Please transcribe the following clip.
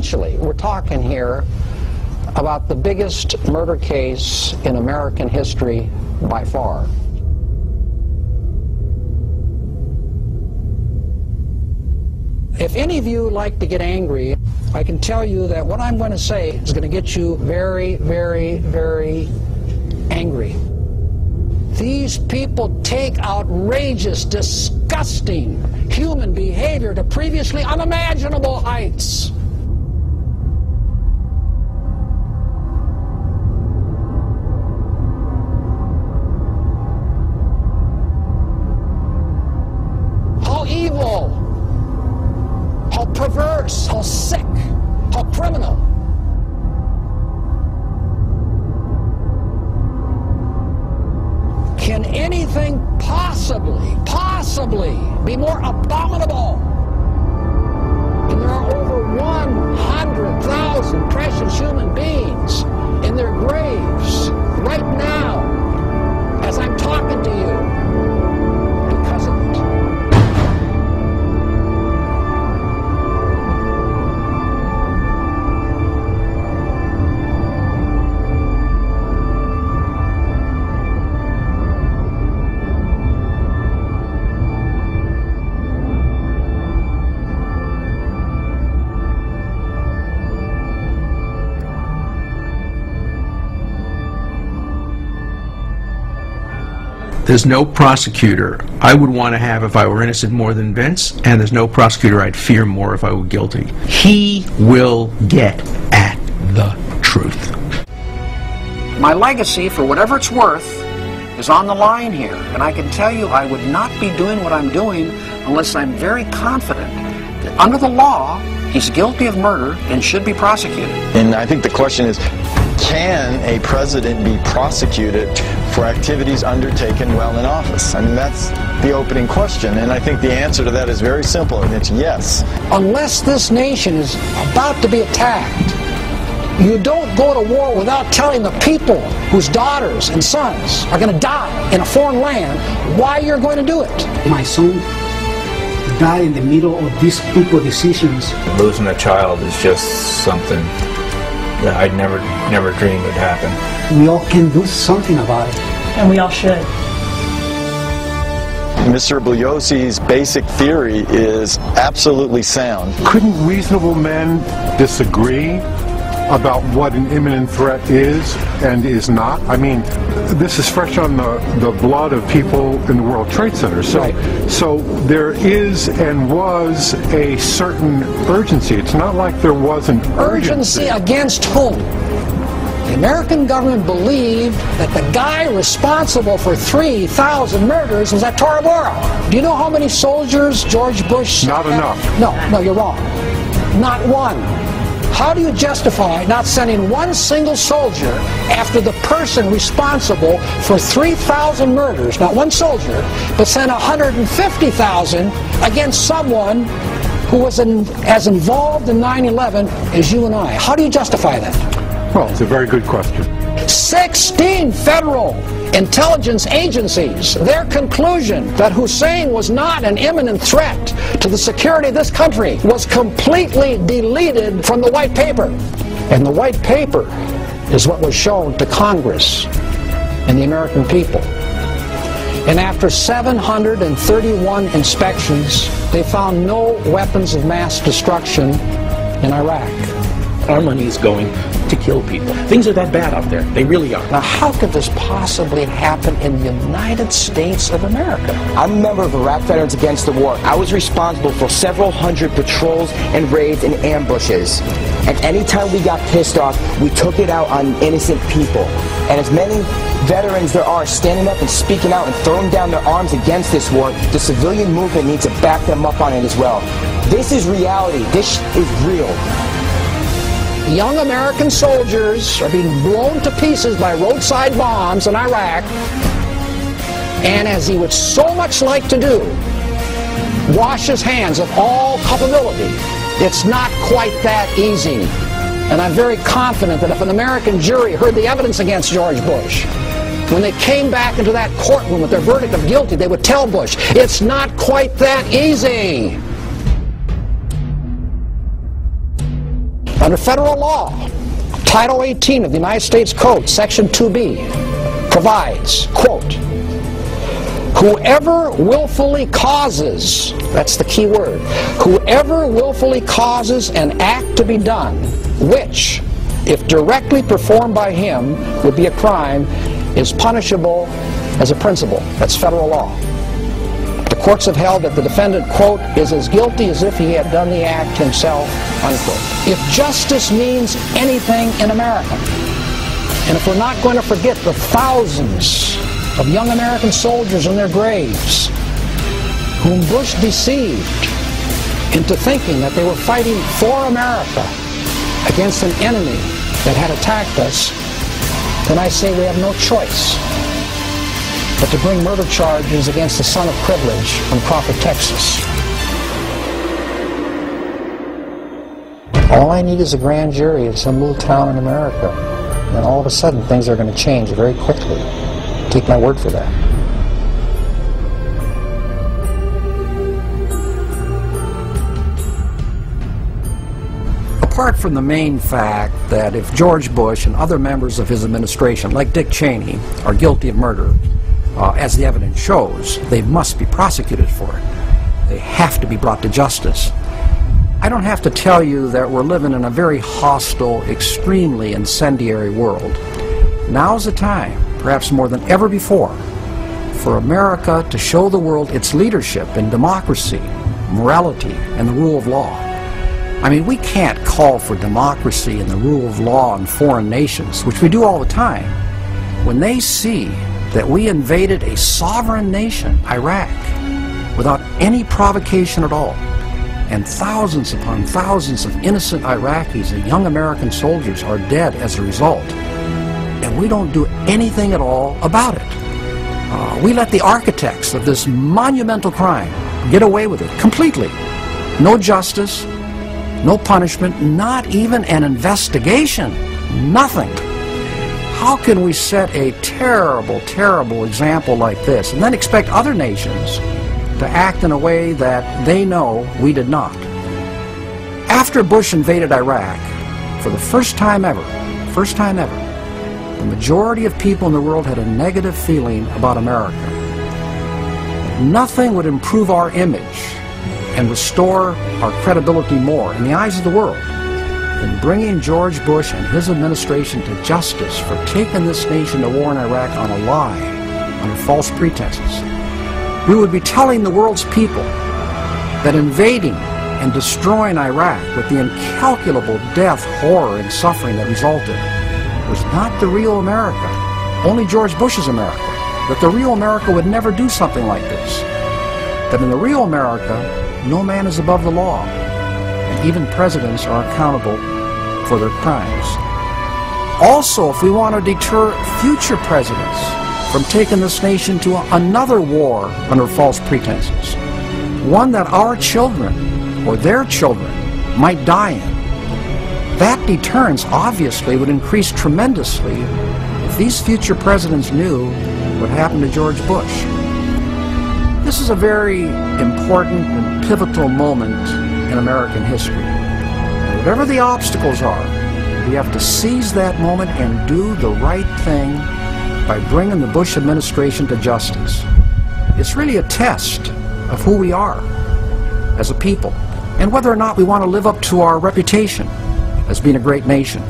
essentially, we're talking here about the biggest murder case in American history by far. If any of you like to get angry, I can tell you that what I'm going to say is going to get you very, very, very angry. These people take outrageous, disgusting human behavior to previously unimaginable heights. How evil, how perverse, how sick, how criminal. Can anything possibly be more abominable? And there are over 100,000 precious human beings in their graves right now as I'm talking to you because of it. There's no prosecutor I would want to have if I were innocent more than Vince, and there's no prosecutor I'd fear more if I were guilty. He will get at the truth. My legacy, for whatever it's worth, is on the line here. And I can tell you I would not be doing what I'm doing unless I'm very confident that under the law, he's guilty of murder and should be prosecuted. And I think the question is, can a president be prosecuted for activities undertaken while in office? I mean, that's the opening question, and I think the answer to that is very simple, and it's yes. Unless this nation is about to be attacked, you don't go to war without telling the people whose daughters and sons are going to die in a foreign land why you're going to do it. My son died in the middle of these people decisions. Losing a child is just something that I'd never dreamed would happen. We all can do something about it. And we all should. Mr. Bugliosi's basic theory is absolutely sound. Couldn't reasonable men disagree about what an imminent threat is and is not? I mean, this is fresh on the blood of people in the World Trade Center. So, right. So there is and was a certain urgency. It's not like there wasn't urgency. Against whom? The American government believed that the guy responsible for 3,000 murders was at Tora Bora. Do you know how many soldiers George Bush sent? Not enough. No, you're wrong. Not one. How do you justify not sending one single soldier after the person responsible for 3,000 murders, not one soldier, but send 150,000 against someone who was as involved in 9/11 as you and I? How do you justify that? Well, it's a very good question. 16 federal intelligence agencies, their conclusion that Hussein was not an imminent threat to the security of this country was completely deleted from the white paper. And the white paper is what was shown to Congress and the American people. And after 731 inspections, they found no weapons of mass destruction in Iraq. Our money is going to kill people. Things are that bad out there. They really are. Now, how could this possibly happen in the United States of America? I'm a member of Iraq Veterans Against the War. I was responsible for several hundred patrols and raids and ambushes. And anytime we got pissed off, we took it out on innocent people. And as many veterans there are standing up and speaking out and throwing down their arms against this war, the civilian movement needs to back them up on it as well. This is reality. This is real. Young American soldiers are being blown to pieces by roadside bombs in Iraq, and as he would so much like to do, wash his hands of all culpability, it's not quite that easy. And I'm very confident that if an American jury heard the evidence against George Bush, when they came back into that courtroom with their verdict of guilty, they would tell Bush, it's not quite that easy. Under federal law, Title 18 of the United States Code, Section 2B, provides, quote, whoever willfully causes, that's the key word, whoever willfully causes an act to be done, which, if directly performed by him, would be a crime, is punishable as a principle. That's federal law. The courts have held that the defendant, quote, is as guilty as if he had done the act himself, unquote. If justice means anything in America, and if we're not going to forget the thousands of young American soldiers in their graves whom Bush deceived into thinking that they were fighting for America against an enemy that had attacked us, then I say we have no choice but to bring murder charges against the son of privilege from Crawford, Texas. All I need is a grand jury of some little town in America, and all of a sudden things are going to change very quickly. Take my word for that. Apart from the main fact that if George Bush and other members of his administration, like Dick Cheney, are guilty of murder, as the evidence shows, they must be prosecuted for it. They have to be brought to justice. I don't have to tell you that we're living in a very hostile, extremely incendiary world. Now's the time, perhaps more than ever before, for America to show the world its leadership in democracy, morality, and the rule of law. I mean, we can't call for democracy and the rule of law in foreign nations, which we do all the time, when they see that we invaded a sovereign nation, Iraq, without any provocation at all, and thousands upon thousands of innocent Iraqis and young American soldiers are dead as a result, and we don't do anything at all about it. We let the architects of this monumental crime get away with it completely. No justice, no punishment, not even an investigation, nothing. How can we set a terrible, terrible example like this and then expect other nations to act in a way that they know we did not? After Bush invaded Iraq, for the first time ever, the majority of people in the world had a negative feeling about America. Nothing would improve our image and restore our credibility more in the eyes of the world than bringing George Bush and his administration to justice for taking this nation to war in Iraq on a lie, under false pretenses. We would be telling the world's people that invading and destroying Iraq with the incalculable death, horror, and suffering that resulted was not the real America, only George Bush's America, that the real America would never do something like this, that in the real America, no man is above the law, and even presidents are accountable for their crimes. Also, if we want to deter future presidents from taking this nation to another war under false pretenses, one that our children or their children might die in, that deterrence obviously would increase tremendously if these future presidents knew what happened to George Bush. This is a very important and pivotal moment in American history. Whatever the obstacles are, we have to seize that moment and do the right thing by bringing the Bush administration to justice. It's really a test of who we are as a people and whether or not we want to live up to our reputation as being a great nation.